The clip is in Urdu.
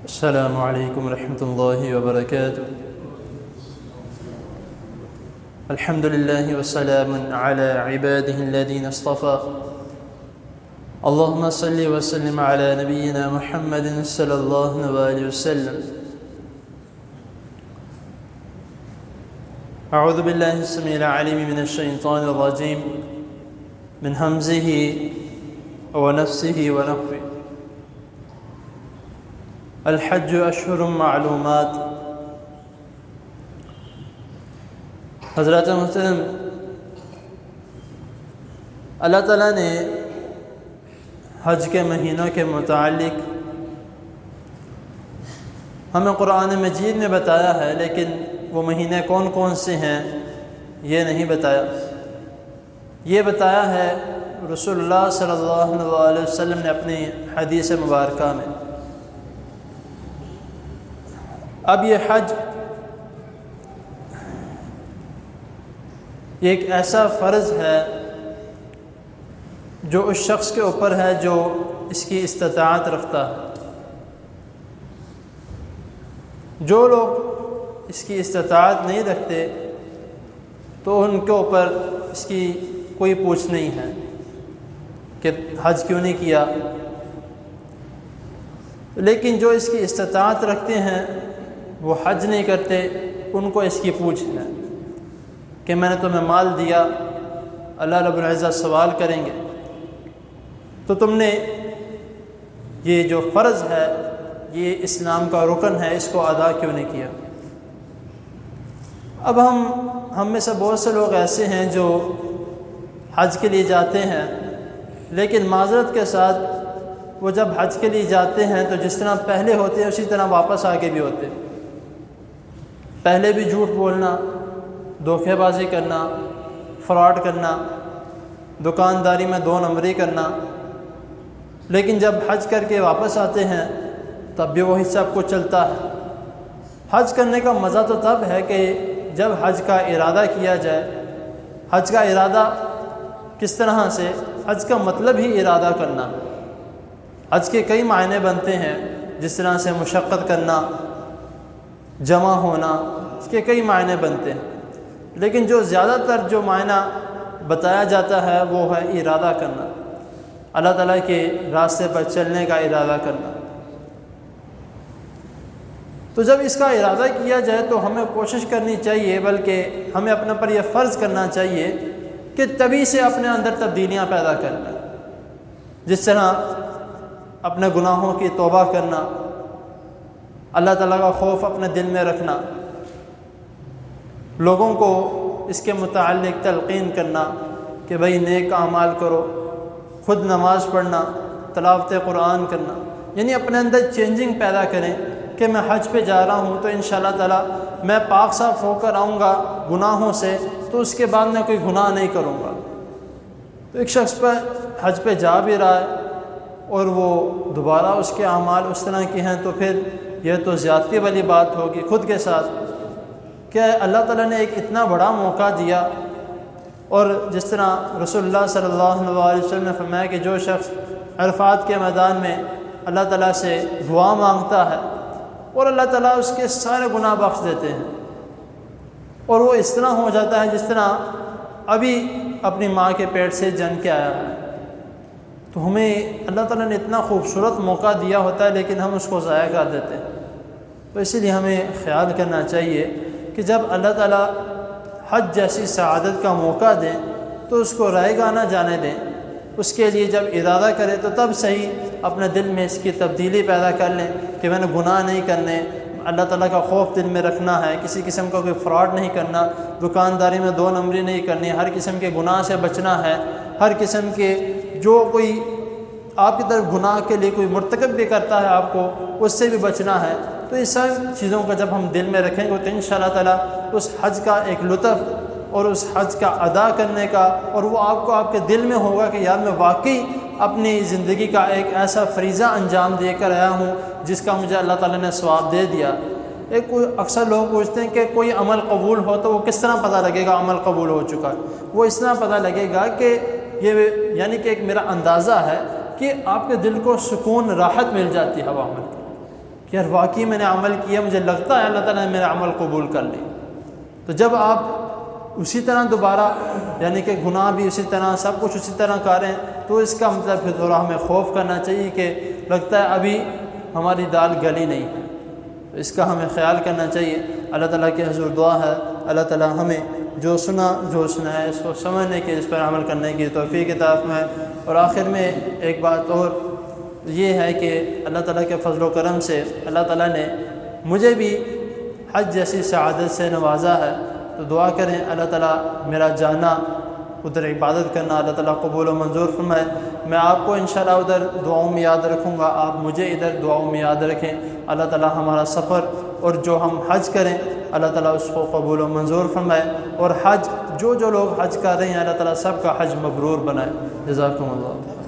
السلام عليكم ورحمة الله وبركاته. الحمد لله وسلام على عباده الذين اصطفى. اللهم صل وسلم على نبينا محمد صلى الله عليه وسلم. أعوذ بالله السميع العليم من الشيطان الرجيم من همزه ونفسه ونفخه. الحج اشہر معلومات. حضرات محترم، اللہ تعالیٰ نے حج کے مہینوں کے متعلق ہمیں قرآن مجید میں بتایا ہے، لیکن وہ مہینے کون کون سے ہیں یہ نہیں بتایا. یہ بتایا ہے رسول اللہ صلی اللہ علیہ وسلم نے اپنی حدیث مبارکہ میں. اب یہ حج ایک ایسا فرض ہے جو اس شخص کے اوپر ہے جو اس کی استطاعت رکھتا ہے. جو لوگ اس کی استطاعت نہیں رکھتے تو ان کے اوپر اس کی کوئی پوچھ نہیں ہے کہ حج کیوں نہیں کیا. لیکن جو اس کی استطاعت رکھتے ہیں وہ حج نہیں کرتے، ان کو اس کی پوچھ ہے کہ میں نے تمہیں مال دیا، اللہ رب العزت سوال کریں گے تو تم نے یہ جو فرض ہے، یہ اسلام کا رکن ہے، اس کو ادا کیوں نہیں کیا. اب ہم میں سے بہت سے لوگ ایسے ہیں جو حج کے لیے جاتے ہیں، لیکن معذرت کے ساتھ وہ جب حج کے لیے جاتے ہیں تو جس طرح پہلے ہوتے ہیں اسی طرح واپس آگے بھی ہوتے. پہلے بھی جھوٹ بولنا، دھوکے بازی کرنا، فراڈ کرنا، دکانداری میں 2 نمبری کرنا، لیکن جب حج کر کے واپس آتے ہیں تب بھی وہی سب کچھ چلتا ہے. حج کرنے کا مزہ تو تب ہے کہ جب حج کا ارادہ کیا جائے. حج کا ارادہ کس طرح سے؟ حج کا مطلب ہی ارادہ کرنا. حج کے کئی معنی بنتے ہیں، جس طرح سے مشقت کرنا، جمع ہونا، اس کے کئی معنی بنتے ہیں، لیکن جو زیادہ تر جو معنی بتایا جاتا ہے وہ ہے ارادہ کرنا، اللہ تعالیٰ کے راستے پر چلنے کا ارادہ کرنا. تو جب اس کا ارادہ کیا جائے تو ہمیں کوشش کرنی چاہیے، بلکہ ہمیں اپنے پر یہ فرض کرنا چاہیے کہ تبھی سے اپنے اندر تبدیلیاں پیدا کرنا. جس طرح اپنے گناہوں کی توبہ کرنا، اللہ تعالیٰ کا خوف اپنے دل میں رکھنا، لوگوں کو اس کے متعلق تلقین کرنا کہ بھئی نیک اعمال کرو، خود نماز پڑھنا، تلاوت قرآن کرنا، یعنی اپنے اندر چینجنگ پیدا کریں کہ میں حج پہ جا رہا ہوں تو انشاءاللہ تعالیٰ میں پاک صاف ہو کر آؤں گا گناہوں سے، تو اس کے بعد میں کوئی گناہ نہیں کروں گا. تو ایک شخص پہ حج پہ جا بھی رہا ہے اور وہ دوبارہ اس کے اعمال اس طرح کے ہیں تو پھر یہ تو زیادتی والی بات ہوگی خود کے ساتھ کہ اللہ تعالیٰ نے ایک اتنا بڑا موقع دیا. اور جس طرح رسول اللہ صلی اللہ علیہ وسلم نے فرمایا کہ جو شخص عرفات کے میدان میں اللہ تعالیٰ سے دعا مانگتا ہے اور اللہ تعالیٰ اس کے سارے گناہ بخش دیتے ہیں، اور وہ اس طرح ہو جاتا ہے جس طرح ابھی اپنی ماں کے پیٹ سے جن کے آیا ہے. تو ہمیں اللہ تعالیٰ نے اتنا خوبصورت موقع دیا ہوتا ہے لیکن ہم اس کو ضائع کر دیتے ہیں. تو اسی لیے ہمیں خیال کرنا چاہیے کہ جب اللہ تعالیٰ حج جیسی سعادت کا موقع دیں تو اس کو رائے گاہ نہ جانے دیں. اس کے لیے جب ارادہ کرے تو تب صحیح اپنے دل میں اس کی تبدیلی پیدا کر لیں کہ میں نے گناہ نہیں کرنے، اللہ تعالیٰ کا خوف دل میں رکھنا ہے، کسی قسم کا کوئی فراڈ نہیں کرنا، دکانداری میں 2 نمبری نہیں کرنی، ہر قسم کے گناہ سے بچنا ہے، ہر قسم کے جو کوئی آپ کی طرف گناہ کے لیے کوئی مرتکب بھی کرتا ہے آپ کو اس سے بھی بچنا ہے. تو اس سب چیزوں کا جب ہم دل میں رکھیں گے تو انشاءاللہ تعالیٰ اس حج کا ایک لطف اور اس حج کا ادا کرنے کا، اور وہ آپ کو آپ کے دل میں ہوگا کہ یار میں واقعی اپنی زندگی کا ایک ایسا فریضہ انجام دے کر آیا ہوں جس کا مجھے اللہ تعالیٰ نے ثواب دے دیا. اکثر لوگ پوچھتے ہیں کہ کوئی عمل قبول ہو تو وہ کس طرح پتہ لگے گا عمل قبول ہو چکا؟ وہ اس طرح پتہ لگے گا کہ یہ یعنی کہ ایک میرا اندازہ ہے کہ آپ کے دل کو سکون راحت مل جاتی ہے وہ عمل کی، کہ یار واقعی میں نے عمل کیا، مجھے لگتا ہے اللہ تعالیٰ نے میرا عمل قبول کر لی. تو جب آپ اسی طرح دوبارہ یعنی کہ گناہ بھی اسی طرح سب کچھ اسی طرح کر رہے ہیں، تو اس کا مطلب پھر تھوڑا ہمیں خوف کرنا چاہیے کہ لگتا ہے ابھی ہماری دال گلی نہیں ہے. تو اس کا ہمیں خیال کرنا چاہیے. اللہ تعالیٰ کے حضور دعا ہے اللہ تعالیٰ ہمیں جو سنا ہے اس کو سمجھنے کی، اس پر عمل کرنے کی توفیق عطا فرمائے. اور آخر میں ایک بات اور یہ ہے کہ اللہ تعالیٰ کے فضل و کرم سے اللہ تعالیٰ نے مجھے بھی حج جیسی سعادت سے نوازا ہے. تو دعا کریں اللہ تعالیٰ میرا جانا ادھر عبادت کرنا اللہ تعالیٰ قبول و منظور فرمائے. میں آپ کو انشاءاللہ ادھر دعاؤں میں یاد رکھوں گا، آپ مجھے ادھر دعاؤں میں یاد رکھیں. اللہ تعالیٰ ہمارا سفر اور جو ہم حج کریں اللہ تعالیٰ اس کو قبول و منظور فرمائے. اور حج جو لوگ حج کر رہے ہیں اللہ تعالیٰ سب کا حج مبرور بنائے. جزاکم اللہ.